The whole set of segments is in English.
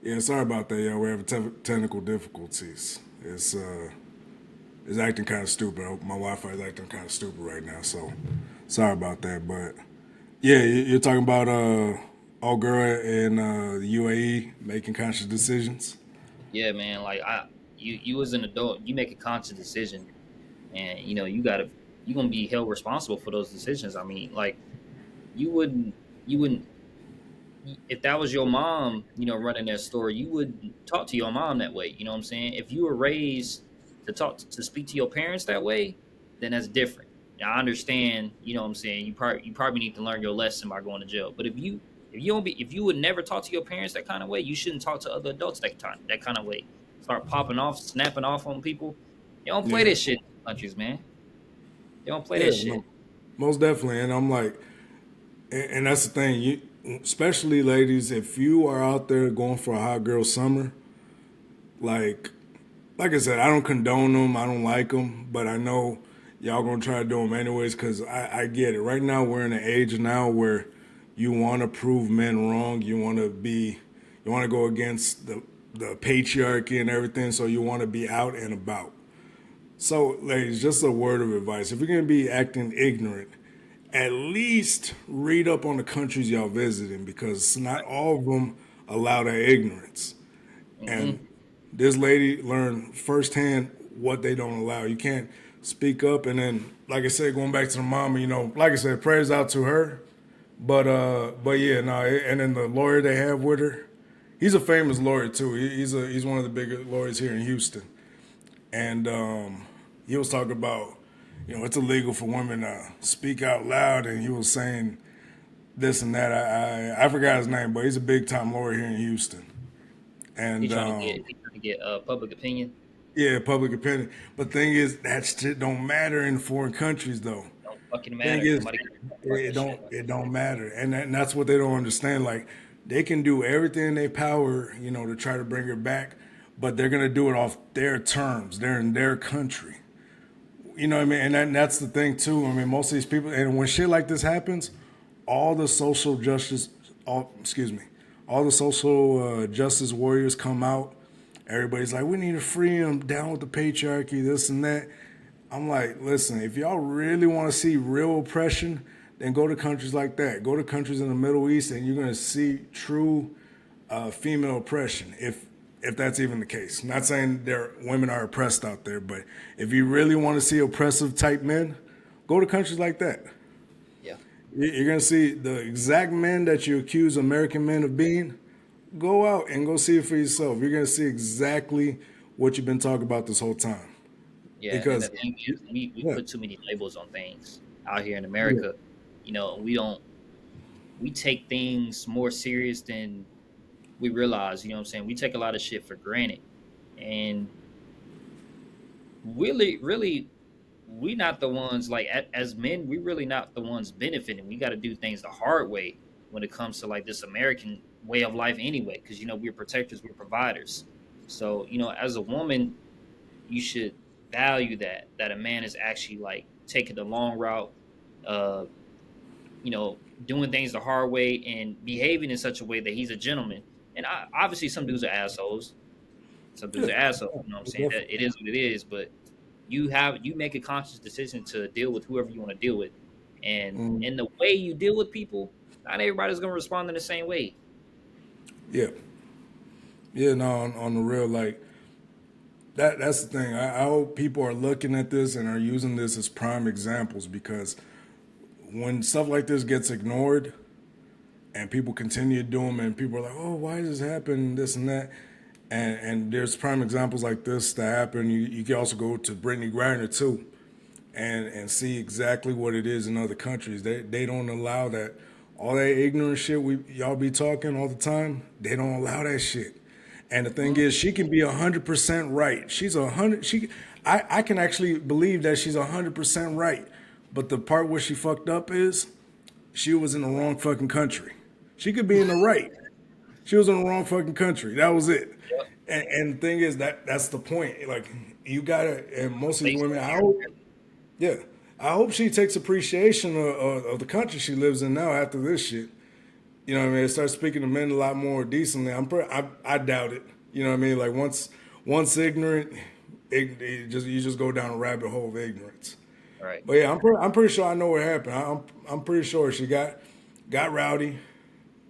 Yeah, sorry about that. Yeah, we're having technical difficulties. It's acting kind of stupid. My Wi-Fi is acting kind of stupid right now, so sorry about that. But yeah, you're talking about old girl in the UAE making conscious decisions. Yeah, man. Like you as an adult, you make a conscious decision, and you're gonna be held responsible for those decisions. I mean, like you wouldn't, you wouldn't, if that was your mom, running that store, you would talk to your mom that way. You know what I'm saying? If you were raised to speak to your parents that way, then that's different. Now, I understand. You know what I'm saying? You probably need to learn your lesson by going to jail. But if you would never talk to your parents that kind of way, you shouldn't talk to other adults that kind of way. Start popping off, snapping off on people. They don't play Yeah, this shit in countries, man. They don't play yeah, that shit. no, most definitely. And I'm like, and that's the thing. You, especially ladies, if you are out there going for a hot girl summer, like like I said, I don't condone them. I don't like them, but I know y'all gonna try to do them anyways because I get it. Right now, we're in an age now where you want to prove men wrong. You want to go against the patriarchy and everything. So you want to be out and about. So, ladies, just a word of advice: if you're gonna be acting ignorant, at least read up on the countries y'all visiting because not all of them allow that ignorance. Hmm. And this lady learned firsthand what they don't allow. You can't speak up, and then, like I said, going back to the mama, like I said, prayers out to her. But yeah, no, and then the lawyer they have with her, he's a famous lawyer too. He's one of the bigger lawyers here in Houston, and he was talking about, it's illegal for women to speak out loud, and he was saying this and that. I forgot his name, but he's a big time lawyer here in Houston, He and trying to get public opinion. yeah, public opinion. But thing is, that shit don't matter in foreign countries, though. Don't fucking Thing matter. is, Nobody can talk about it that shit. don't matter, and that's what they don't understand. Like they can do everything in their power, to try to bring her back, but they're gonna do it off their terms. They're in their country. You know what I mean? And that's the thing too. I mean, most of these people, and when shit like this happens, all the social justice, excuse me, all the social justice warriors come out. Everybody's like, we need to free them, down with the patriarchy, this and that. I'm like, listen, if y'all really want to see real oppression, then go to countries like that. Go to countries in the Middle East, and you're gonna see true female oppression. If that's even the case. I'm not saying there women are oppressed out there, but if you really want to see oppressive type men, go to countries like that. Yeah. You're gonna see the exact men that you accuse American men of being. Go out and go see it for yourself. You're gonna see exactly what you've been talking about this whole time. Yeah, and the Because thing is, we yeah, put too many labels on things out here in yeah, America. We don't we take things more serious than we realize. You know what I'm saying? We take a lot of shit for granted, and really, we not the ones like as men. We really not the ones benefiting. We got to do things the hard way when it comes to like this American way of life, anyway. Because we're protectors, we're providers. So as a woman, you should value that a man is actually like taking the long route, uh doing things the hard way and behaving in such a way that he's a gentleman. And obviously some dudes are assholes, you know what I'm saying, that definitely. it is what it is. But you make a conscious decision to deal with whoever you want to deal with, and Mm, in the way you deal with people, not everybody's going to respond in the same way. yeah, yeah. No, on the real, like that's the thing. I hope people are looking at this and are using this as prime examples because when stuff like this gets ignored and people continue to do them and people are like, oh, why does this happen, this and that, and there's prime examples like this that happen. You can also go to Brittany Griner too and see exactly what it is in other countries. They don't allow that. All that ignorant shit y'all be talking all the time, they don't allow that shit. And the thing Mhm. is, she can be 100% right. She's 100. I can actually believe that she's 100% right. But the part where she fucked up is she was in the wrong fucking country. She could be in the right. She was in the wrong fucking country. That was it. Yep. And the thing is that's the point. Like you gotta, and most of these Based women, on I here. hope, yeah, I hope she takes appreciation of the country she lives in now after this shit. You know what I mean? They start speaking to men a lot more decently. I doubt it. You know what I mean? Like once ignorant, you just go down a rabbit hole of ignorance. Right. But yeah, I'm pretty sure I know what happened. I'm pretty sure she got rowdy.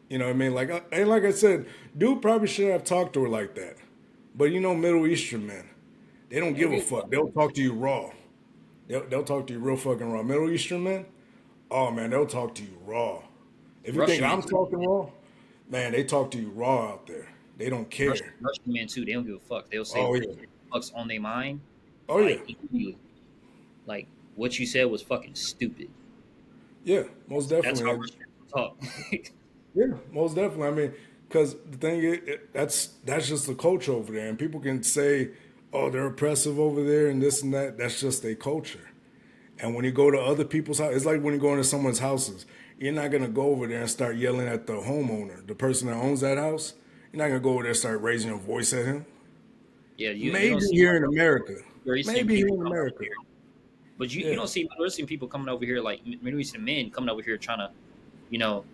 You know what I mean? And like I said, dude probably shouldn't have talked to her like that. But you know, Middle Eastern men, they don't They don't give a give a fuck. fuck. They'll talk to you raw. They'll talk to you real fucking raw. Middle Eastern men, oh man, they'll talk to you raw. If you think Russian men I'm too. talking raw, man, they talk to you raw out there. They don't care. Russian men too. They don't give a fuck. They'll say Oh what yeah. the fuck's on their mind, Oh yeah. like immediately. Like what you said was fucking stupid. Yeah. Most That's definitely. how Russian men talk. Yeah. Most definitely. I mean, because the thing is, that's just the culture over there, and people can say, "Oh, they're oppressive over there," and this and that. That's just their culture. And when you go to other people's house, it's like when you go into someone's houses. You're not gonna go over there and start yelling at the homeowner, the person that owns that house. You're not gonna go over there and start raising your voice at him. Yeah, you don't Maybe see here in America. Middle Eastern Maybe here people in coming over America. here, but you Yeah. don't see Middle Eastern people coming over here like Middle Eastern men coming over here trying to you know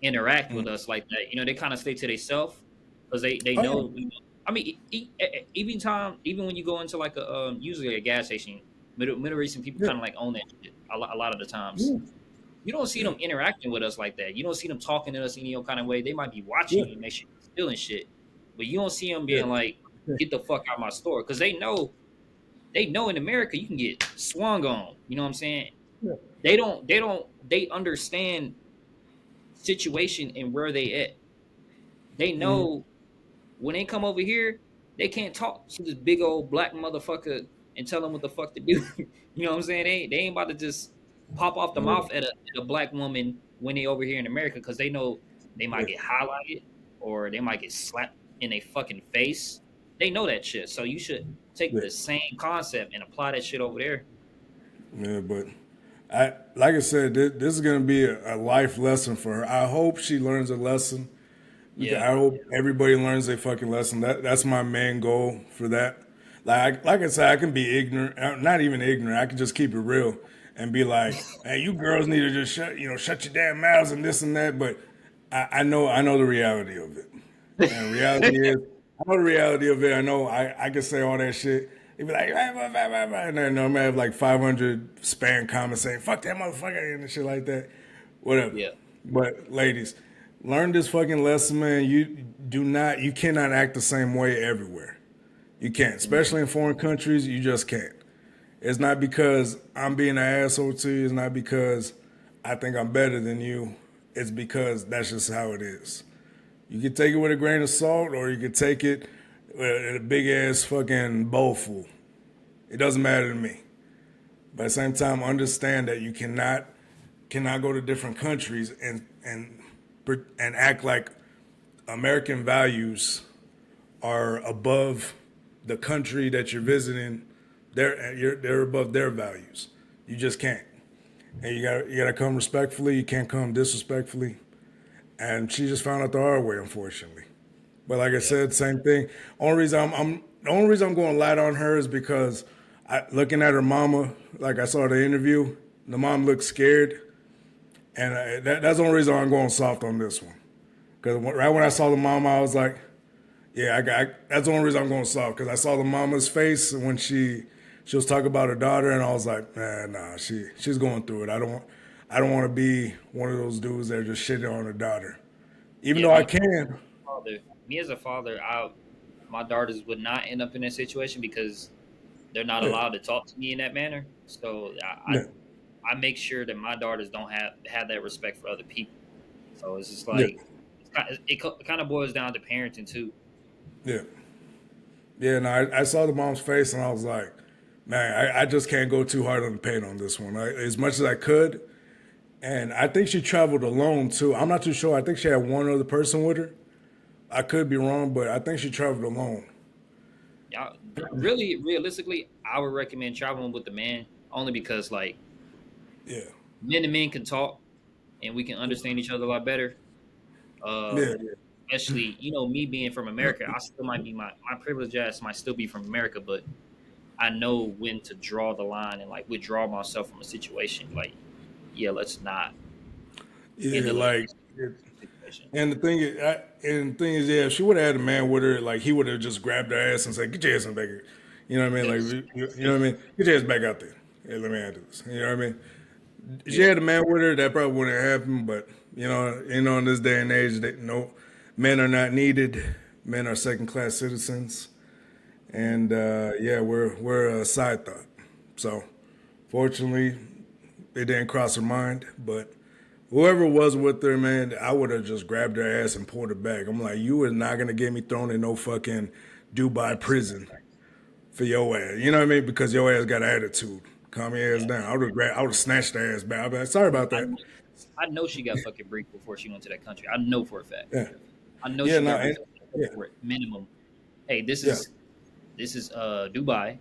interact with Mm. us like that. They kind of stay to themselves because they Oh know. yeah. I mean, even when you go into like a usually a gas station, Middle Eastern people Yeah. kind of like own that shit a lot of the times. Yeah. You don't see Yeah. them interacting with us like that. You don't see them talking to us any kind of way. They might be watching Yeah. you and make sure you're stealing shit, but you don't see them Yeah. being like, "Get the fuck out of my store," because they know in America you can get swung on. You know what I'm saying? Yeah. They understand situation and where they at. They Mhm. know when they come over here, they can't talk to this big old black motherfucker and tell them what the fuck to do. You know what I'm saying? They ain't about to just pop off the mouth at a black woman when they over here in America because they know they might Yeah. get highlighted or they might get slapped in a fucking face. They know that shit. So you should take Yeah. the same concept and apply that shit over there. Yeah. But like I said, this is gonna be a life lesson for her. I hope she learns a lesson. Yeah. I hope everybody learns a fucking lesson. That's my main goal for that. Like I said, I can be ignorant, not even ignorant. I can just keep it real and be like, "Hey, you girls need to just shut your damn mouths and this and that." But I know the reality of it. And reality is, I know the reality of it. I know I can say all that shit. They be like, "Ah, blah, blah, blah, blah," and then I'm gonna have like 500 spam comments saying, "Fuck that motherfucker," and shit like that. Whatever. Yeah. But ladies, learn this fucking lesson, man. You cannot act the same way everywhere. You can't, especially in foreign countries. You just can't. It's not because I'm being an asshole to you. It's not because I think I'm better than you. It's because that's just how it is. You can take it with a grain of salt, or you can take it with a big ass fucking bowlful. It doesn't matter to me. But at the same time, understand that you cannot go to different countries and act like American values are above the country that you're visiting. They're above their values. You just can't. And you gotta come respectfully. You can't come disrespectfully. And she just found out the hard way, unfortunately. But like I Yeah. said, same thing. The only reason I'm going light on her is because looking at her mama, like I saw the interview, the mom looked scared, and that's the only reason I'm going soft on this one. Because right when I saw the mama, I was like, yeah, that's the only reason I'm going soft. Because I saw the mama's face when she was talking about her daughter, and I was like, nah, she's going through it. I don't want to be one of those dudes that are just shitting on her daughter, even Yeah. though I can. Me as a father, my daughters would not end up in that situation because they're not Yeah, allowed to talk to me in that manner. So yeah, I make sure that my daughters don't have that respect for other people. So it's just yeah, like it kind of boils down to parenting too. yeah, yeah. No, I saw the mom's face, and I was like, man, I just can't go too hard on the paint on this one. As much as I could, and I think she traveled alone too. I'm not too sure. I think she had one other person with her. I could be wrong, but I think she traveled alone. Y'all, really, realistically, I would recommend traveling with the man only because like Yeah, men and men can talk and we can understand each other a lot better. yeah, Especially me being from America, I still might be my privileged ass might still be from America, but I know when to draw the line and like withdraw myself from a situation. Like, yeah, let's not yeah. handle it like Like this. situation. and the thing is, yeah, if she would have had a man with her, like he would have just grabbed her ass and said, "Get your ass in back here." You know what I mean? Yes. Like, you know what I mean? Get your ass back out there. Hey, let me handle this. You know what I mean? If she Yeah. had a man with her, that probably wouldn't happen. But in this day and age, no, men are not needed. Men are second class citizens, Mhm. and yeah, we're a side thought. So, fortunately, it didn't cross her mind. But whoever was with her, man, I would have just grabbed her ass and pulled her back. I'm like, you are not gonna get me thrown in no fucking Dubai Facts. prison for your ass. You know what I mean? Because your ass got attitude. Calm your ass Yeah. down. I would have snatched her ass back. I'd be like, sorry about I that. know, I know she got fucking briefed before she went to that country. I know for a fact. Yeah, I know yeah, she no, got briefed yeah, for it minimum. Hey, this yeah. is this is Dubai.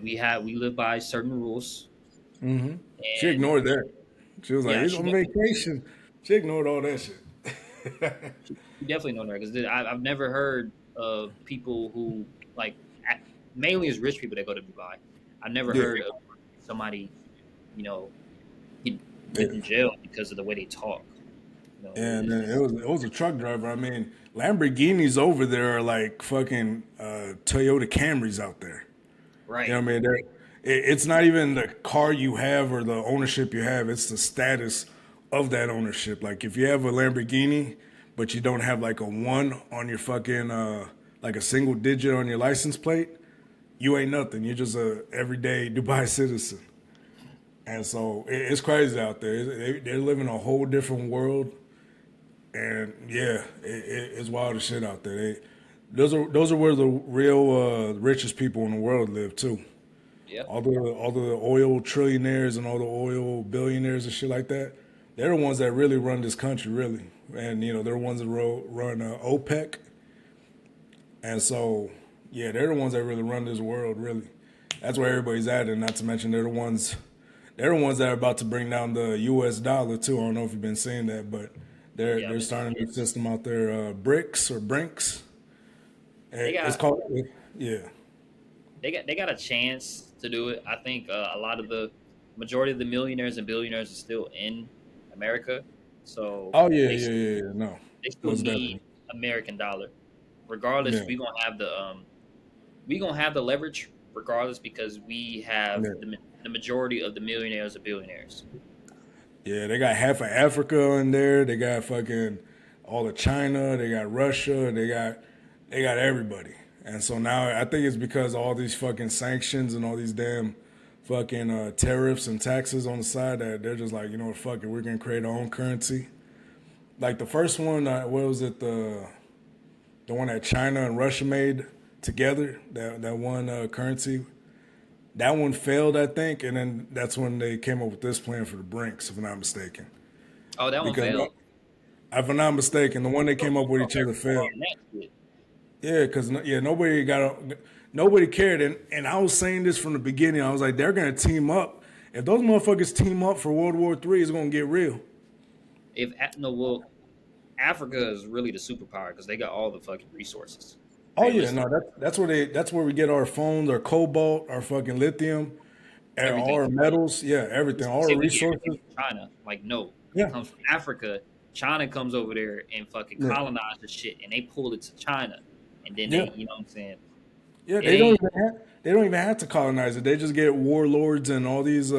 We live by certain rules, She and ignored that. She was like, yeah, he's she on definitely vacation. She ignored all that shit. she definitely know that because I've never heard of people who like mainly is rich people that go to Dubai. I've never Yeah, heard of somebody you know get put in yeah. jail because of the way they talk. You know, And then it's it was a truck driver. I mean, Lamborghinis over there are like fucking Toyota Camrys out there. You know right. what I mean? It's not even the car you have or the ownership you have. It's the status of that ownership. Like if you have a Lamborghini, but you don't have like a one on your fucking like a single digit on your license plate, you ain't nothing. You're just a everyday Dubai citizen. And so it's crazy out there. They're living a whole different world, and yeah, it's wild as shit out there. Those are where the real richest people in the world live too. Yeah. All the oil trillionaires and all the oil billionaires and shit like that, they're the ones that really run this country, really. And they're the ones that run OPEC, and so yeah, they're the ones that really run this world, really. That's where everybody's at, and not to mention they're the ones that are about to bring down the U.S. dollar too. I don't know if you've been seeing that, but they're Yeah, I've they're been seeing starting a it. new system out there, BRICS or Brinks. They It's got called, yeah, they got a chance to do it. I think a lot of the majority of the millionaires and billionaires are still in America, so oh yeah, they yeah, yeah, yeah. No, they still most need definitely, American dollar. Regardless, yeah, we gonna have the leverage regardless because we have yeah. the majority of the millionaires or billionaires. Yeah, they got half of Africa in there. They got fucking all of China. They got Russia. They got everybody. And so now I think it's because of all these fucking sanctions and all these damn fucking tariffs and taxes on the side that they're just like, you know what, fuck it, we're gonna create our own currency. Like the first one, what was it, the one that China and Russia made together, that one currency. That one failed, I think, and then that's when they came up with this plan for the Brinks, if I'm not mistaken. Oh, that one Because failed. if I'm not mistaken, the one they Well, came up with each other America failed. on that shit. Yeah, because yeah, nobody cared, and I was saying this from the beginning. I was like, they're gonna team up. If those motherfuckers team up for World War III, it's gonna get real. No, well, Africa is really the superpower because they got all the fucking resources. Oh yeah, Realistic, no, that's where we get our phones, our cobalt, our fucking lithium, and all everything. our metals. Yeah, everything, We all say our we get everything resources. from China. Like, no, it Yeah, comes from Africa. China comes over there and fucking yeah, colonize the shit, and they pull it to China, and then yeah. you know what I'm saying? Yeah, It ain't. they don't even have to colonize it. They just get warlords and all these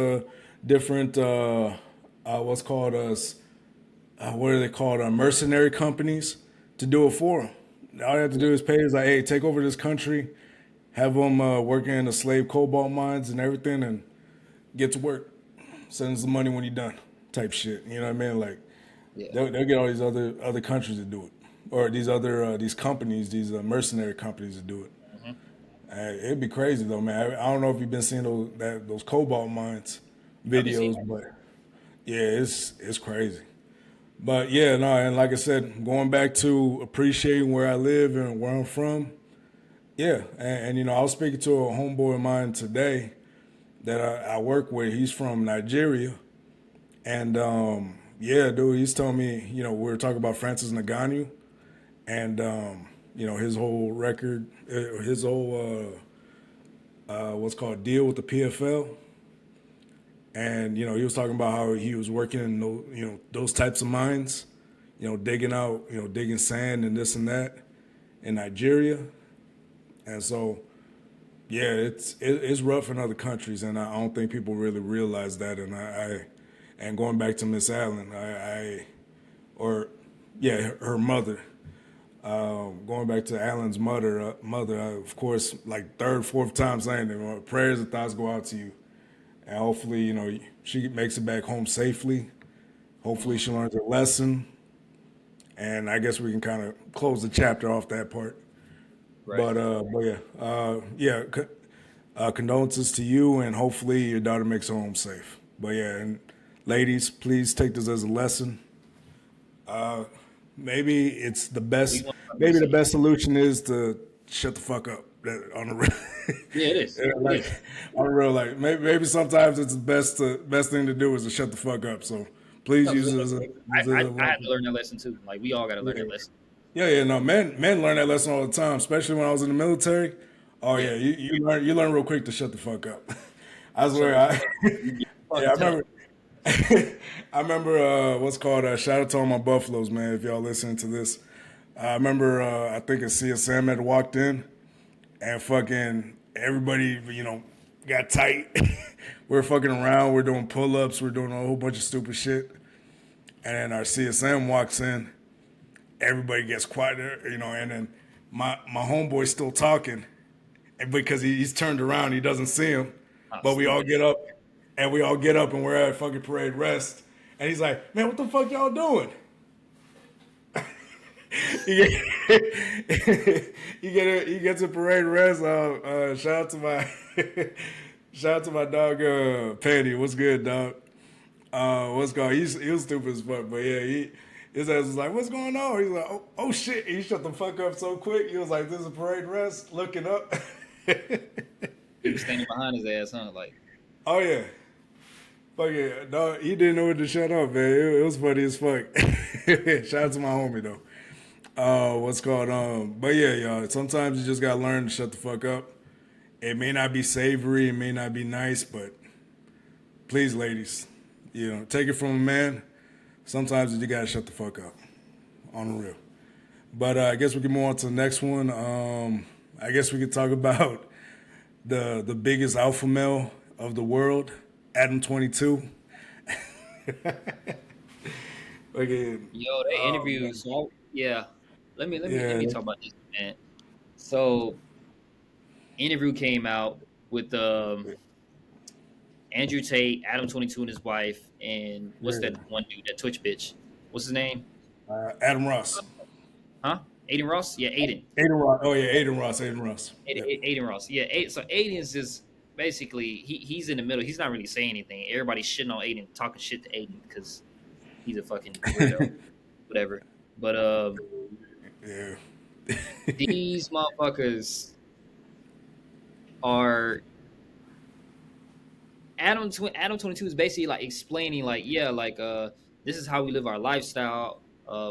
different what's called what are they called, mercenary companies to do it for them. All they have to do is pay is like, hey, take over this country, have them working in the slave cobalt mines and everything, and get to work. Send us the money when you're done, type shit. You know what I mean? Like Yeah, they'll get all these other countries to do it, or these companies, these mercenary companies to do it. hmm It'd be crazy though, man. I don't know if you've been seeing those cobalt mines I've been seeing videos, but yeah, it's crazy. But yeah, no, and like I said, going back to appreciating where I live and where I'm from, yeah, and I was speaking to a homeboy of mine today that I work with. He's from Nigeria, and yeah, dude, he's telling me, we were talking about Francis Ngannou and his whole record, his whole what's called deal with the PFL. And he was talking about how he was working in those types of mines, digging sand and this and that in Nigeria. And so, yeah, it's rough in other countries, and I don't think people really realize that. And and going back to Miss Allen, or yeah, her mother. Going back to Allen's mother, of course, like third, fourth time saying it. Prayers and thoughts go out to you, and hopefully, she makes it back home safely. Hopefully, she learns her lesson, and I guess we can kind of close the chapter off that part. Right. But yeah, condolences to you, and hopefully your daughter makes it home safe. But yeah, and ladies, please take this as a lesson. Maybe it's the We best. want to be Maybe the safe. best solution is to shut the fuck up on the real. Yeah, it is. Yeah, It like is. on the real, like maybe sometimes it's the best thing to do is to shut the fuck up. So please No, 'cause use it as a I had to lesson. learn that lesson too. Like we all got to learn Yeah. that lesson. Yeah, no, men learn that lesson all the time, especially when I was in the military. Oh Yeah. yeah, you learn real quick to shut the fuck up. I Shut swear, the fuck up. You get yeah, fucking I tell them. remember. I remember what's called shout out to all my Buffaloes, man. If y'all listening to this, I remember I think a CSM had walked in and fucking everybody, got tight. We're fucking around. We're doing pull ups. We're doing a whole bunch of stupid shit. And then our CSM walks in. Everybody gets quieter, and then my homeboy's still talking, and because he's turned around, he doesn't see him. Oh, But we all stupid. get up, and we're at fucking parade rest. And he's like, "Man, what the fuck y'all doing?" he, he gets a parade rest. Shout out to my shout out to my dog Patty. What's good, dog? What's going? He was stupid as fuck, but yeah, his ass was like, "What's going on?" He's like, "Oh shit!" He shut the fuck up so quick. He was like, "This is a parade rest." Looking up. He was standing behind his ass, huh? Like, Oh yeah, fuck yeah. No, he didn't know when to shut up, man. It was funny as fuck. Shout out to my homie though. What's called but yeah, y'all. Sometimes you just gotta learn to shut the fuck up. It may not be savory, it may not be nice, but please, ladies, take it from a man. Sometimes you gotta shut the fuck up. On the real. But I guess we can move on to the next one. I guess we could talk about the biggest alpha male of the world, Adam 22. Okay. yo, they Oh interviewed. man. So yeah, let Yeah. me talk about this, man. So interview came out with Andrew Tate, Adam 22 and his wife, and what's Yeah. that one dude, that Twitch bitch? What's his name? Adam Ross. Huh? Aiden Ross? Yeah, Aiden. Aiden Ross. Oh yeah, Aiden Ross. Aiden Ross. Yep. Aiden Ross. Yeah, so Aiden's just basically he's in the middle. He's not really saying anything. Everybody's shitting on Aiden, talking shit to Aiden because he's a fucking weirdo, whatever. But Yeah. these motherfuckers are Adam 22 is basically like explaining like yeah like this is how we live our lifestyle.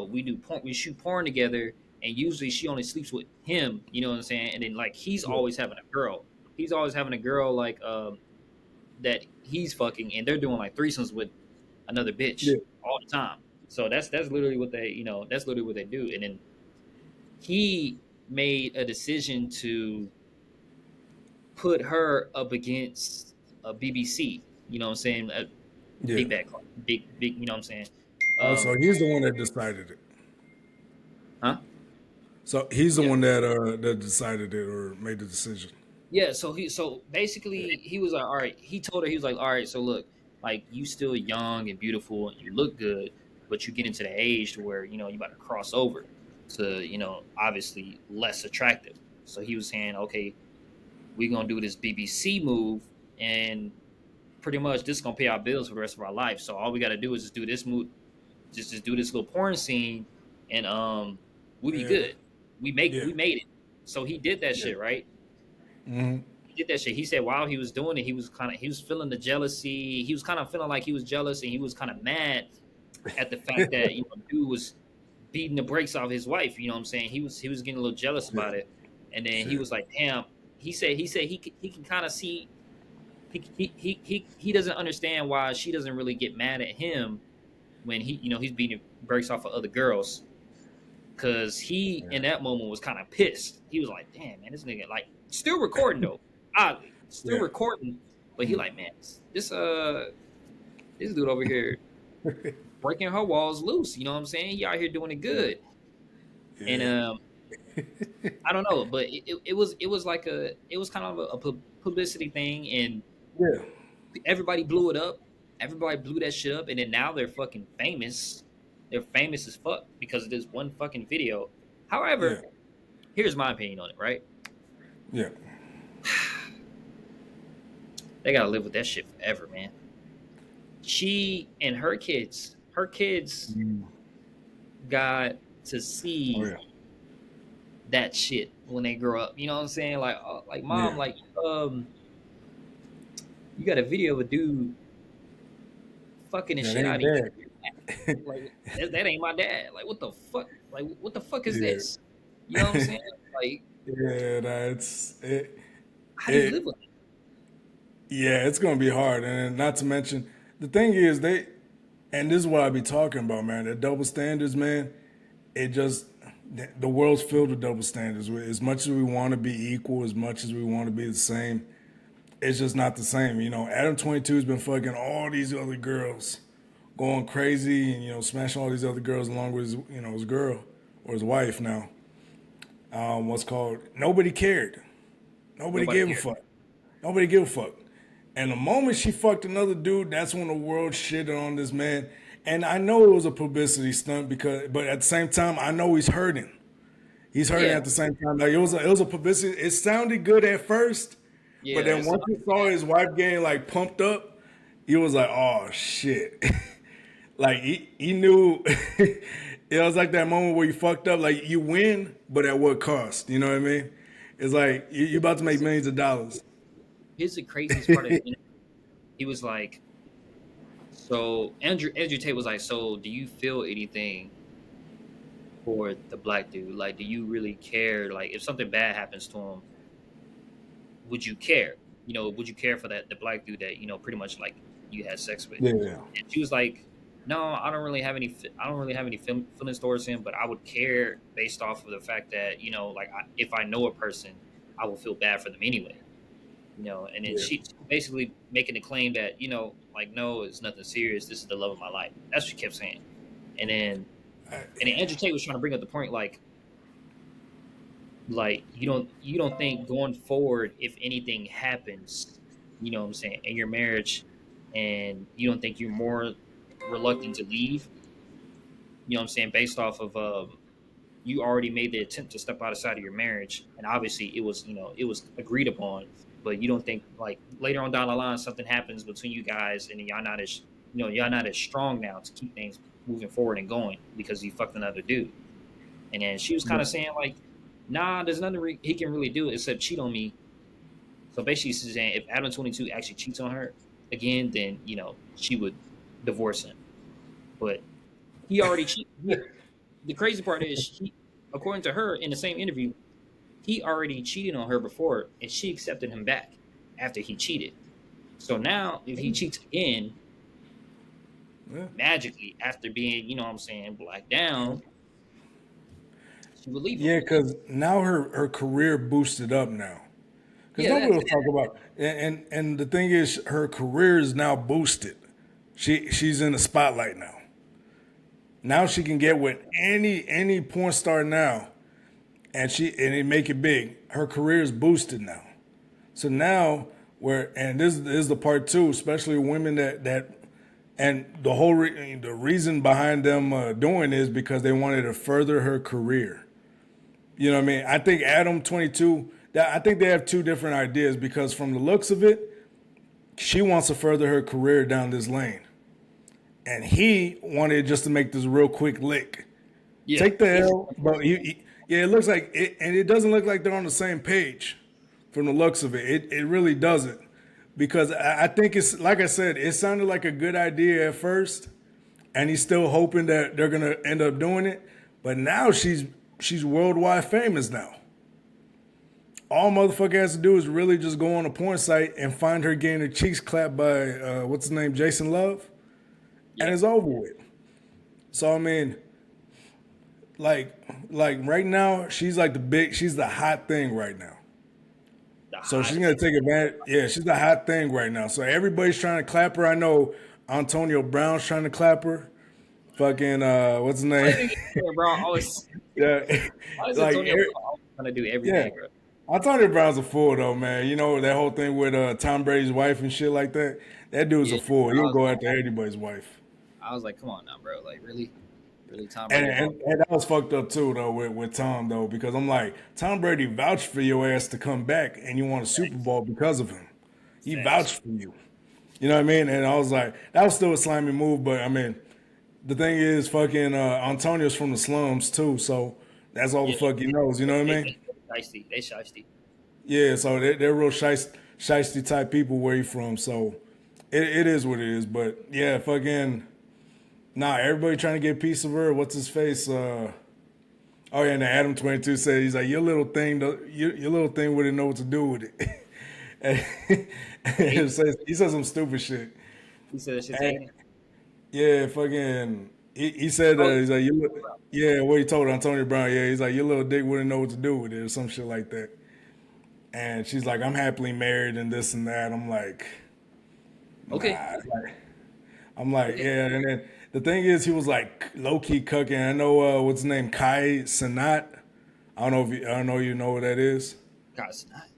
We do porn, we shoot porn together, and usually she only sleeps with him. You know what I'm saying? And then like he's Yeah. always having a girl. He's always having a girl like that he's fucking, and they're doing like threesomes with another bitch Yeah. all the time. So that's literally what they that's literally what they do. And then he made a decision to put her up against a BBC. You know what I'm saying? Yeah. Big bad car, big. You know what I'm saying? So Um, he's the one that decided it. huh? So he's the Yeah, one that decided it or made the decision. yeah. So basically he was like, all right. He told her he was like, all right. So look, like you still young and beautiful and you look good, but you get into the age to where you about to cross over to obviously less attractive. So he was saying, okay, we're gonna do this BBC move and pretty much this is gonna pay our bills for the rest of our life. So all we got to do is just do this move, just do this little porn scene, and we'll be Yeah. good. Yeah. We made it. So he did that Yeah. shit, right? Hmm. He did that shit. He said while he was doing it, he was feeling the jealousy. He was kind of feeling like he was jealous, and he was kind of mad at the fact that dude was beating the brakes off his wife. You know what I'm saying? He was getting a little jealous Yeah. about it, and then he Shit. was like, damn. He said he can kind of see he doesn't understand why she doesn't really get mad at him when he's beating breaks off of other girls, because he Yeah. in that moment was kind of pissed. He was like, "Damn, man, this nigga like still recording though, oddly still Yeah. recording." But he Mm. like, man, this dude over here breaking her walls loose. You know what I'm saying? He out here doing it Yeah. good. And Yeah. I don't know, but it was like it was kind of a publicity thing, and Yeah. everybody blew it up. Everybody blew that shit up, and then now they're fucking famous. They're famous as fuck because of this one fucking video. Yeah. However, here's my opinion on it. Right? Yeah. They gotta live with that shit forever, man. She and her kids Mm. got to Oh see yeah. that shit when they grow up. You know what I'm saying? Like mom, Yeah. like you got a video of a dude fucking the That shit out ain't of you. bad. Like that ain't my dad. Like what the fuck? Like what the fuck is Yeah. this? You know what I'm saying? Like Yeah, that's it. how do you live It with it? yeah, it's gonna be hard, and not to mention the thing is and this is what I be talking about, man. The double standards, man. It just the world's filled with double standards. As much as we want to be equal, as much as we want to be the same, it's just not the same. Adam 22 has been fucking all these other girls, going crazy, and smashing all these other girls along with his girl or his wife now. What's called nobody cared. Nobody Nobody gave a cares. fuck. Nobody give a fuck. And the moment she fucked another dude, that's when the world shitted on this man. And I know it was a publicity stunt but at the same time, I know he's hurting. He's hurting Yeah, at the same time. Like it was a publicity. It sounded good at first, but yeah. then once he saw his wife getting like pumped up, he was like, "Oh shit!" Like he knew. It was like that moment where you fucked up. Like you win, but at what cost? You know what I mean? It's like you're about to make millions of dollars. Here's the craziest part of the interview. He was like, so Andrew Tate was like, so do you feel anything for the black dude? Like, do you really care? Like, if something bad happens to him, would you care? Would you care for the black dude that pretty much like you had sex with? Yeah, And she was like, no, I don't really have any. I don't really have any feelings towards him, but I would care based off of the fact that like if I know a person, I will feel bad for them anyway. And then yeah. she basically making the claim that like no, it's nothing serious. This is the love of my life. That's what she kept saying. And then Andrew Tate was trying to bring up the point like you don't think going forward, if anything happens, what I'm saying, in your marriage, and you don't think you're more reluctant to leave, what I'm saying, based off of you already made the attempt to step outside of your marriage, and obviously it was agreed upon, but you don't think like later on down the line something happens between you guys and y'all not as strong now to keep things moving forward and going because you fucked another dude. And then she was kind of saying like, nah, there's nothing he can really do except cheat on me. So basically she's saying if Adam 22 actually cheats on her again, then she would divorce him. But he already cheated. The crazy part is, according to her in the same interview, he already cheated on her before, and she accepted him back after he cheated. So now, if he cheats again, Yeah. magically after being, what I'm saying, blacked down, she would leave him. Yeah, because now her career boosted up now. Because Yeah, nobody that will talk about and the thing is her career is now boosted. She's in the spotlight now. Now she can get with any porn star now, and it make it big. Her career is boosted now. So now and this is the part too, especially women that and the reason behind them doing is because they wanted to further her career. You know what I mean? I think Adam 22, I think they have two different ideas because from the looks of it, she wants to further her career down this lane. And he wanted just to make this real quick lick. yeah, Take the L, but yeah, it looks like it, and it doesn't look like they're on the same page from the looks of it. It really doesn't. Because I think it's, like I said, it sounded like a good idea at first, and he's still hoping that they're gonna end up doing it. But now she's worldwide famous now. All motherfucker has to do is really just go on a porn site and find her getting her cheeks clapped by what's his name, Jason Love, and yeah. it's over with. So I mean, like like right now, she's the hot thing right now. The So she's hottest. gonna take advantage. Yeah, she's the hot thing right now. So everybody's trying to clap her. I know Antonio Brown's trying to clap her. Fucking what's his Why name? is Antonio Brown always? Yeah, Why is like Antonio Brown always trying to do yeah. everything, bro? Antonio Brown's a fool though, man. You know that whole thing with Tom Brady's wife and shit like that. That dude's Yeah, a fool. I He'll was go like, after anybody's wife. come on now, bro. Like, really, really, Tom And, Brady won't. and that was fucked up too though with Tom though because I'm like Tom Brady vouched for your ass to come back and you won a Super Facts, Bowl because of him. He facts. vouched for you. You know what I mean? And I was like, that was still a slimy move, but I mean, the thing is, fucking Antonio's from the slums too, so that's all the Yeah, fuck he knows. You know what I mean? they shiesty. They shiesty. Yeah, so they're real shiesty type people where you from. So it is what it is. But yeah, fucking nah. Everybody trying to get a piece of her. What's his face? Oh yeah, and Adam 22 said he's like your little thing. Your little thing wouldn't know what to do with it. And He, he says some stupid shit. he said that shit's And, hating. yeah, fucking. He said Oh, he's like yeah. What he told Antonio Brown. Yeah, he's like your little dick wouldn't know what to do with it or some shit like that. And she's like, I'm happily married and this and that. I'm like, okay, nah. I'm like, okay. yeah. And then the thing is, he was like low key cooking. I know what's his name, Kai Sanat. I don't know you know what that is God, it's not.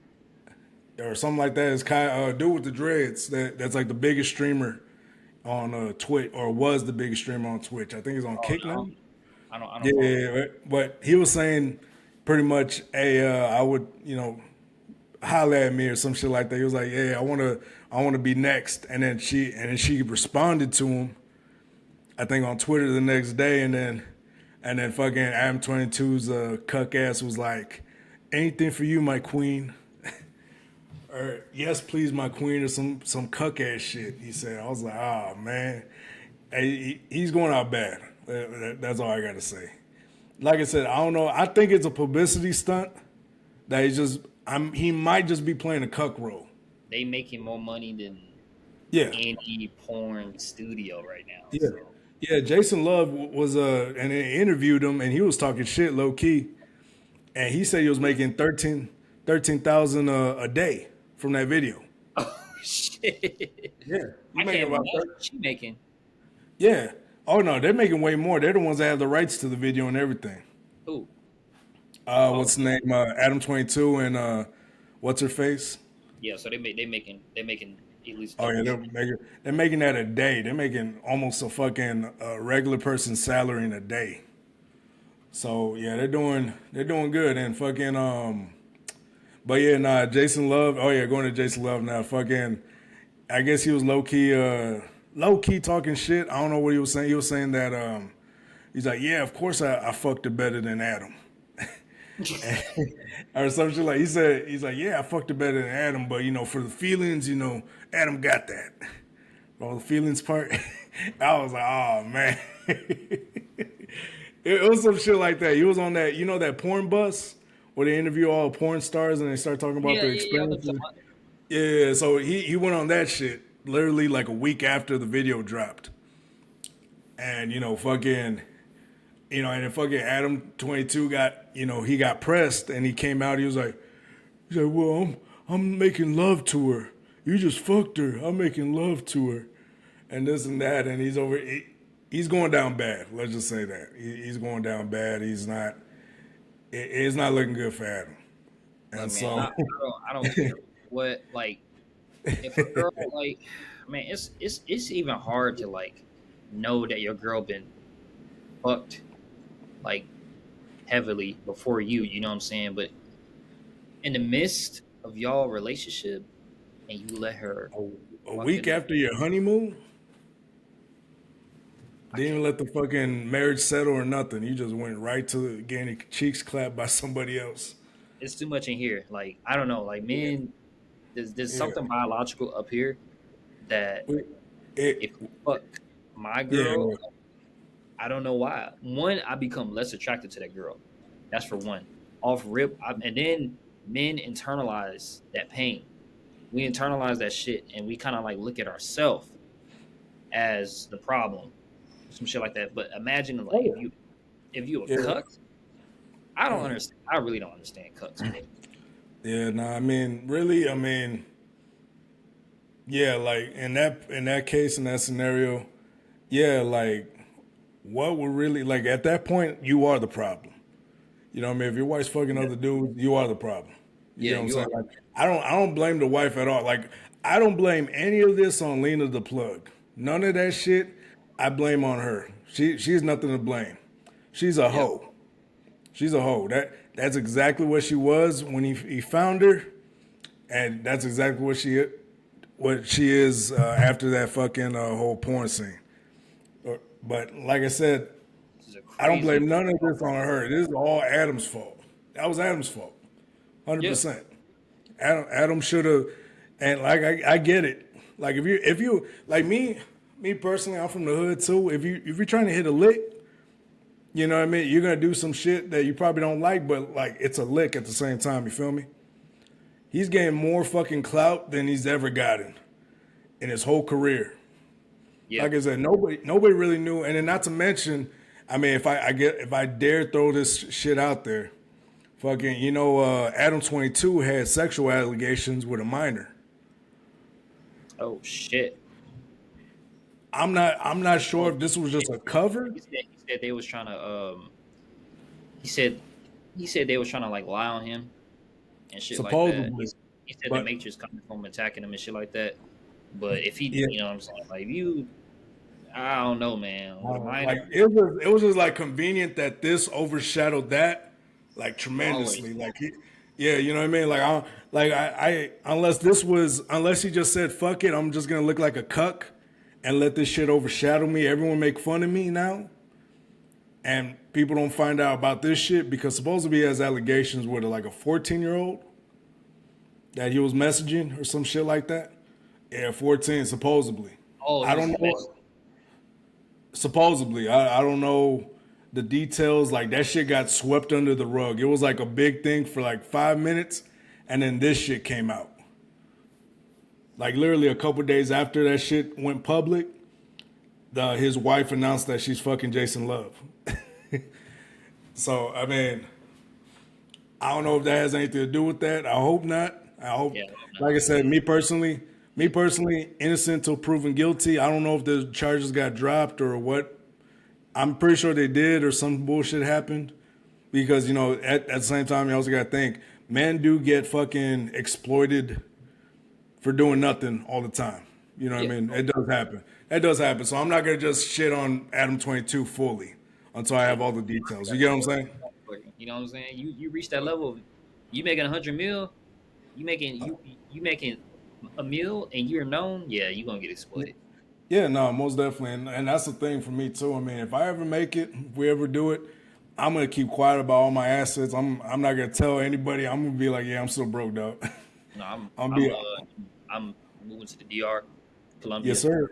or something like that. It's Kai, dude with the dreads. That's like the biggest streamer on Twitch or was the biggest streamer on Twitch. I think he's on Oh Kick now. no, I don't follow him. Yeah, but he was saying pretty much, hey, I would, holler at me or some shit like that. He was like, "Yeah, I wanna be next." And then she responded to him, I think on Twitter the next day, and then fucking Adam 22's cuck ass was like, "Anything for you, my queen," or "Yes, please, my queen," or some cuck ass shit. He said, I was like, "Oh man, hey, he's going out bad." That's all I gotta say. Like I said, I don't know. I think it's a publicity stunt that he might just be playing a cuck role. They making more money than Yeah, any porn studio right now. yeah, So yeah. Jason Love was and they interviewed him, and he was talking shit low key, and he said he was making 13,000 a day from that video. oh shit, Yeah, he's I making can't about imagine 30. what she making. Yeah. Oh no, they're making way more. They're the ones that have the rights to the video and everything. Who? Oh What's the name? Adam 22 and what's her face? yeah, so they making at least Oh yeah, double. they're making that a day. They're making almost a fucking regular person's salary in a day. So yeah, they're doing good and fucking but yeah, nah, Jason Love. Oh yeah, going to Jason Love now. Fucking, I guess he was low key talking shit. I don't know what he was saying. He was saying that he's like, yeah, of course I fucked her better than Adam. Or some shit like he's like, yeah, I fucked her better than Adam, but for the feelings, Adam got that. All the feelings part. I was like, oh man. It was some shit like that. He was on that porn bus where they interview all porn stars and they start talking about Yeah, their yeah, yeah. I know what you're experiences. talking about. Yeah, so he went on that shit literally like a week after the video dropped. And fucking and then fucking Adam 22 got he got pressed and he came out, he said, well, I'm making love to her. You just fucked her. I'm making love to her. And this and that, and he's going down bad. Let's just say that. He's going down bad. It's not looking good for Adam. And Look, man, so I don't care what like if a girl like man, it's even hard to like know that your girl been fucked like heavily before you. You know what I'm saying? But in the midst of y'all relationship, and you let her a week fucking after your honeymoon, I didn't even can't. let the fucking marriage settle or nothing. You just went right to getting cheeks clapped by somebody else. It's too much in here. Like I don't know. Like Yeah, men, there's yeah. something biological up here that It, if you fuck my yeah, girl, I don't know why. One, I become less attracted to that girl. That's for one. Off rip, and then men internalize that pain. We internalize that shit, and we kind of like look at ourselves as the problem. some shit like that. But imagine like Oh if you a yeah, yeah. cuck, I don't Oh, understand. I really don't understand cucks, bro. yeah. Nah, I mean, really, I mean, yeah, like in that case, in that scenario, yeah, like what would really like at that point, you are the problem. You know what I mean? If your wife's fucking Yeah, other dudes, you are the problem. You yeah, get what I'm you saying? are. Like I don't blame the wife at all. Like I don't blame any of this on Lena the plug. None of that shit I blame on her. She's nothing to blame. She's a Yeah. hoe. She's a hoe. That's exactly what she was when he found her, and that's exactly what she is after that fucking whole porn scene. But like I said, This is a I don't crazy. blame none of this on her. This is all Adam's fault. That was Adam's fault, hundred Yeah. percent. Adam should have, and like I get it. Like if you like me personally, I'm from the hood too. If you're trying to hit a lick, you know what I mean. You're gonna do some shit that you probably don't like, but like it's a lick at the same time. You feel me? He's getting more fucking clout than he's ever gotten in his whole career. Yeah. Like I said, nobody really knew, and then not to mention, I mean, if I dare throw this shit out there, fucking, Adam 22 had sexual allegations with a minor. Oh shit. I'm not Oh sure if this was shit. just a cover. He said they was trying to he said he said they was trying to like lie on him and shit like that. Supposedly, He said the but Matrix coming from attacking him and shit like that. But if he, yeah, you know what I'm saying, like you, I don't know, man. With a like minor, it was just like convenient that this overshadowed that like always. tremendously. Yeah, you know what I mean. I unless he just said fuck it, I'm just gonna look like a cuck and let this shit overshadow me. Everyone make fun of me now, and people don't find out about this shit because supposedly he has allegations with like a 14-year-old that he was messaging or some shit like that. Yeah, 14 supposedly. Oh, I he was don't know. messing. Supposedly, I don't know the details. Like that shit got swept under the rug. It was like a big thing for like 5 minutes, and then this shit came out. Like literally a couple days after that shit went public, his wife announced that she's fucking Jason Love. So I mean, I don't know if that has anything to do with that. I hope not. I hope, Yeah, I hope not. like I said, me personally, innocent till proven guilty. I don't know if the charges got dropped or what. I'm pretty sure they did or some bullshit happened because at the same time you also got to think men do get fucking exploited for doing nothing all the time. You know what Yeah, I mean? It does happen. That does happen. So I'm not gonna just shit on Adam 22 fully until I yeah. have all the details. You get what I'm saying? You know what I'm saying? You reach that level of you making 100 mil, you making a meal, and you're known. Yeah, you gonna get exploited. Yeah, no, most definitely, and that's the thing for me too. I mean, if I ever make it, if we ever do it, I'm gonna keep quiet about all my assets. I'm not gonna tell anybody. I'm gonna be like, yeah, I'm still broke, dog. No, I'm be I'm moving to the D.R. yes, Columbia. sir.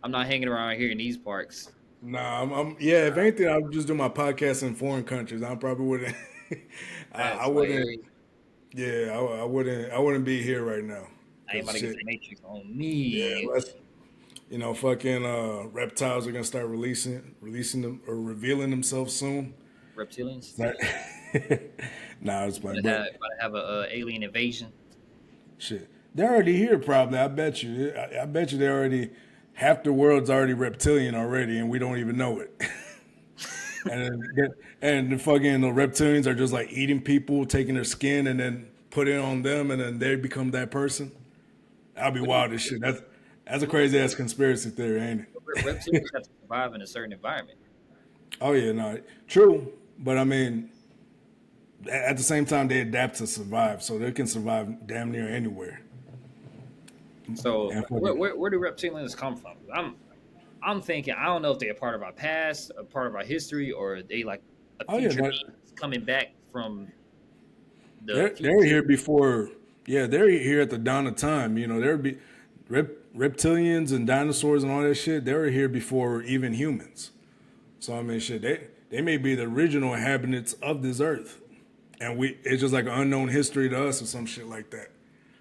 I'm not hanging around here in these parks. Nah, yeah. If anything, I would just do my podcast in foreign countries. I probably wouldn't. I That's hilarious. wouldn't. Yeah, I wouldn't. I wouldn't be here right now. I ain't Cause about to get shit. the Matrix on Yeah, me. let's. Fucking reptiles are gonna start releasing them or revealing themselves soon. Reptilians. Right? Nah, it's playing, but About to have a alien invasion. shit, they're already here. Probably, I bet you. I bet you they're already half the world's already reptilian already, and we don't even know it. And the fucking the reptilians are just like eating people, taking their skin, and then put it on them, and then they become that person. That'd be What do wild as shit. That's a crazy ass conspiracy theory, ain't it? reptilians have to survive in a certain environment? Oh yeah, no, true. But I mean, at the same time, they adapt to survive, so they can survive damn near anywhere. So And fucking, where do reptilians come from? I'm thinking I don't know if they're a part of our past, a part of our history, or they like a oh yeah, future beings coming back from the they're future. here before. Yeah, they're here at the dawn of time. There'd be reptilians and dinosaurs and all that shit. They were here before even humans. So I mean, shit, they may be the original inhabitants of this earth, and it's just like an unknown history to us or some shit like that.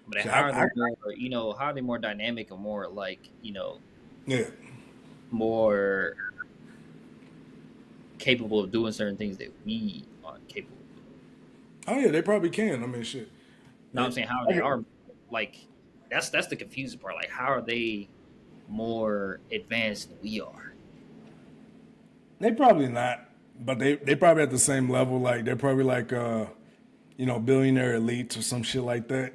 But So how are they more, how are they more dynamic or more like, yeah, more? capable of doing certain things that we aren't capable of doing. Oh yeah, they probably can. I mean, shit. No, I'm saying how they Okay. are like that's the confusing part. Like, how are they more advanced than we are? They probably not, but they probably at the same level. Like they're probably like billionaire elites or some shit like that.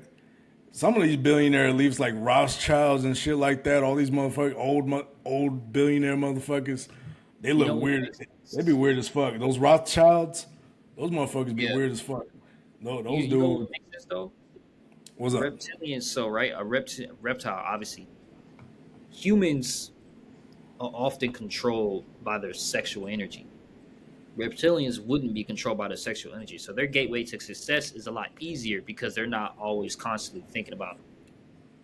Some of these billionaire elites like Rothschilds and shit like that. All these motherfuckers, old billionaire motherfuckers, they You look know what weird. makes They be sense? weird as fuck. Those Rothschilds, those motherfuckers be Yeah. weird as fuck. No, You those you know what dudes. makes sense though? What's up? Reptilians, so right, reptile, obviously. Humans are often controlled by their sexual energy. Reptilians wouldn't be controlled by their sexual energy. So their gateway to success is a lot easier because they're not always constantly thinking about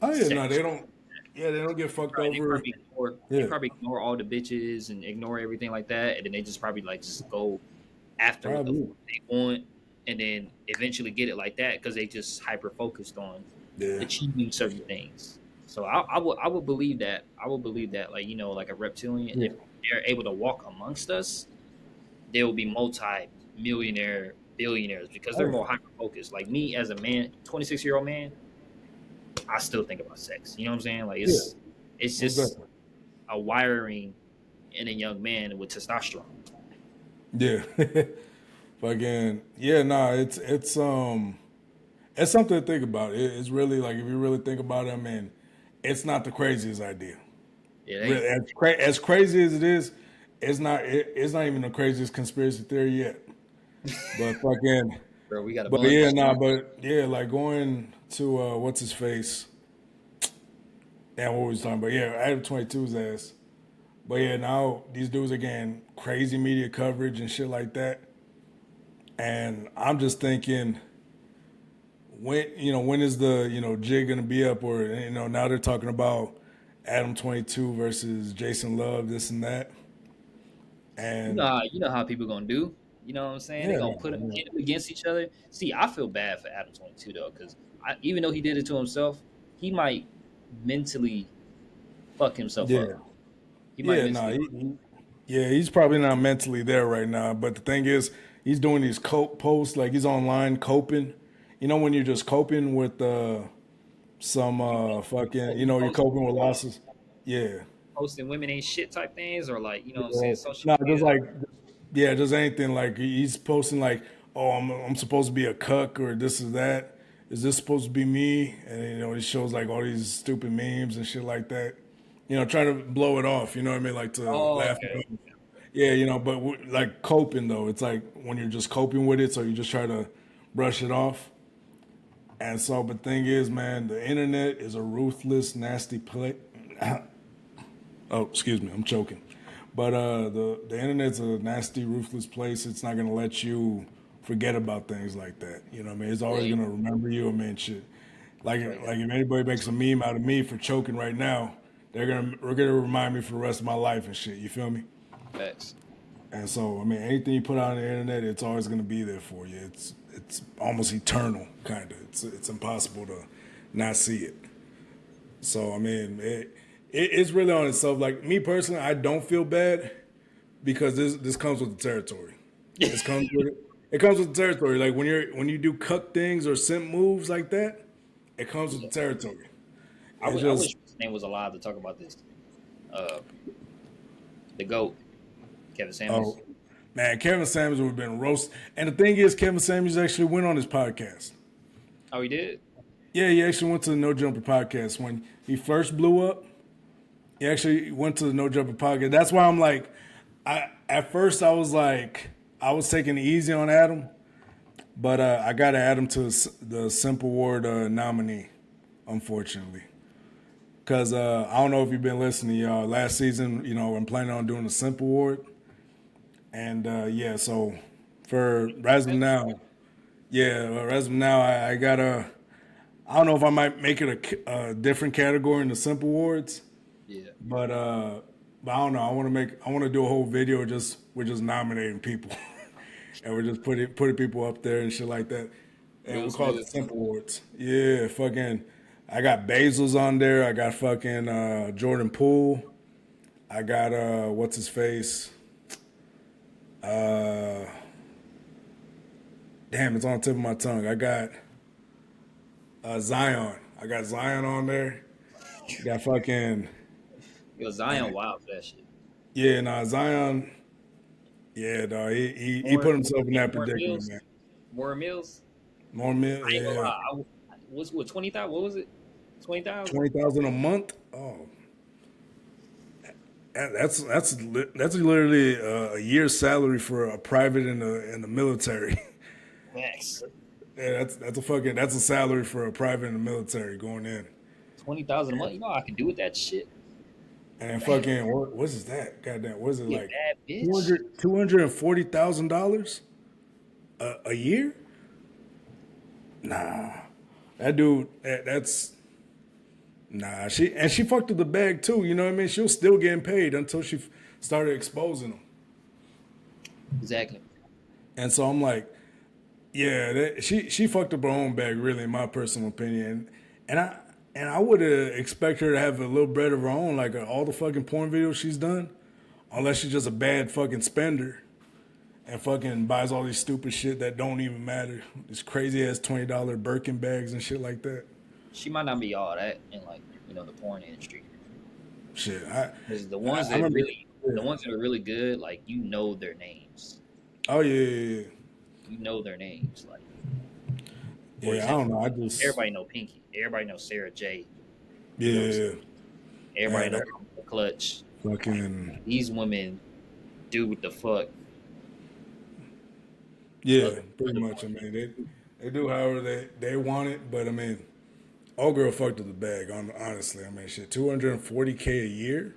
Oh yeah, no, sex. they don't. Yeah, they don't get fucked Right. They over. probably ignore they Yeah, probably ignore all the bitches and ignore everything like that. And then they just probably like just go after what the fuck probably. they want and then eventually get it like that because they just hyper focused on Yeah, achieving certain things. So I would believe that. I would believe that, like, like a reptilian, yeah. if they're able to walk amongst us, they will be multi-millionaire billionaires because Oh they're yeah, more hyper focused. Like me as a man, 26-year-old man, I still think about sex. You know what I'm saying? Like yeah. it's Most just definitely. a wiring in a young man with testosterone. Yeah. Fucking yeah, nah, it's something to think about. It's really like if you really think about it, I mean, it's not the craziest idea. It Really, ain't, as crazy as it is, it's not even the craziest conspiracy theory yet. But fucking, bro. We got a but yeah, bunch. nah, but yeah, like going to what's his face? Damn, what was we talking about? Yeah, Adam 22's ass. But yeah, now these dudes are getting crazy media coverage and shit like that. And I'm just thinking, when is the jig gonna be up? Or now they're talking about Adam 22 versus Jason Love, this and that. And You know how people gonna do. You know what I'm saying? They yeah, gonna no, put I them mean, against each other. See, I feel bad for Adam 22 though, because even though he did it to himself, he might mentally fuck himself yeah, up. He might yeah, no, mentally. yeah, he's probably not mentally there right now. But the thing is, he's doing these cope posts, like he's online coping. When you're just coping with some fucking, You you're posting, coping with losses. Yeah, posting women ain't shit type things, or like, what I'm yeah. saying, social No, just media. like, yeah, just anything. Like he's posting like, oh, I'm supposed to be a cuck or this or that. Is this supposed to be me? And he shows like all these stupid memes and shit like that. Trying to blow it off. You know what I mean? Like to Oh, laugh it okay. off. Yeah, but like coping though, it's like when you're just coping with it, so you just try to brush it off. And so, but thing is, man, the internet is a ruthless, nasty place. Oh, excuse me, I'm choking. But the internet's a nasty, ruthless place. It's not gonna let you forget about things like that. You know what I mean? It's always Right. gonna remember you. I mean, shit. Like Right. like if anybody makes a meme out of me for choking right now, they're gonna remind me for the rest of my life and shit. You feel me? Facts. And so I mean, anything you put out on the internet, it's always gonna be there for you. It's almost eternal, kind of. It's impossible to not see it. So I mean, it's really on itself. Like me personally, I don't feel bad because this comes with the territory. This comes with it. It comes with the territory. Like when you do cuck things or simp moves like that, it comes with Yeah. the territory. I, It's I just wish his name was alive to talk about this. Uh, the goat, Kevin oh Samuels. man, Kevin Samuels would have been roast. And the thing is, Kevin Samuels actually went on his podcast. Oh, he did. Yeah, he actually went to the No Jumper podcast when he first blew up. He actually went to the No Jumper podcast. That's why I'm like, at first I was like, I was taking it easy on Adam, but I got to add him to the Simple Award nominee, unfortunately. Because I don't know if you've been listening, y'all. Last season, I'm planning on doing the Simple Award. And yeah, so for as of now, yeah, as of now, I gotta. I don't know if I might make it a different category in the Simple Awards, Yeah. but I don't know. I want to do a whole video just we're just nominating people, and we're just putting people up there and shit like that, and Will we call it the Smith. Simple Awards. Yeah, fucking. I got Basil's on there. I got fucking Jordan Poole. I got what's his face. Uh, damn, it's on the tip of my tongue. I got Zion. I got Zion on there. Got fucking Yo, Zion wild for that shit. yeah, nah, Zion. Yeah, dog. He More, put himself in that more predicament, meals, man. more meals. More mil, I ain't gonna yeah, lie. Was what 20,000? What was it? 20,000. 20,000 a month. Oh, that's literally a year's salary for a private in the military. Max. Yeah, that's a salary for a private in the military going in. 20,000 a month. You know I can do with that shit. And then Damn. fucking what is that? Goddamn, what is it Be a like bad bitch. 240,000 dollars a year? Nah, that dude. That's nah. She fucked with the bag too. You know what I mean? She was still getting paid until she started exposing them. Exactly. And so I'm like, yeah, she fucked up her own bag, really, in my personal opinion. And I and I would expect her to have a little bread of her own, like all the fucking porn videos she's done, unless she's just a bad fucking spender and fucking buys all these stupid shit that don't even matter. These crazy ass $20 Birkin bags and shit like that. She might not be all that in like the porn industry. Shit, Because I remember. the Yeah. ones that are really good, like their names. Oh yeah, yeah, You know their names. Like yeah. for Yeah, I don't example, know. I just everybody know Pinky. Everybody know Sarah J. You know what I'm saying? yeah, Everybody yeah. know That the Clutch. Like fucking these women do what the fuck yeah, other pretty other much. I porn mean, people do. they do however they want it, but I mean, old girl fucked up the bag. Honestly, I mean, shit, 240K a year.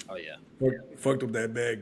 Oh yeah. Fucked up that bag.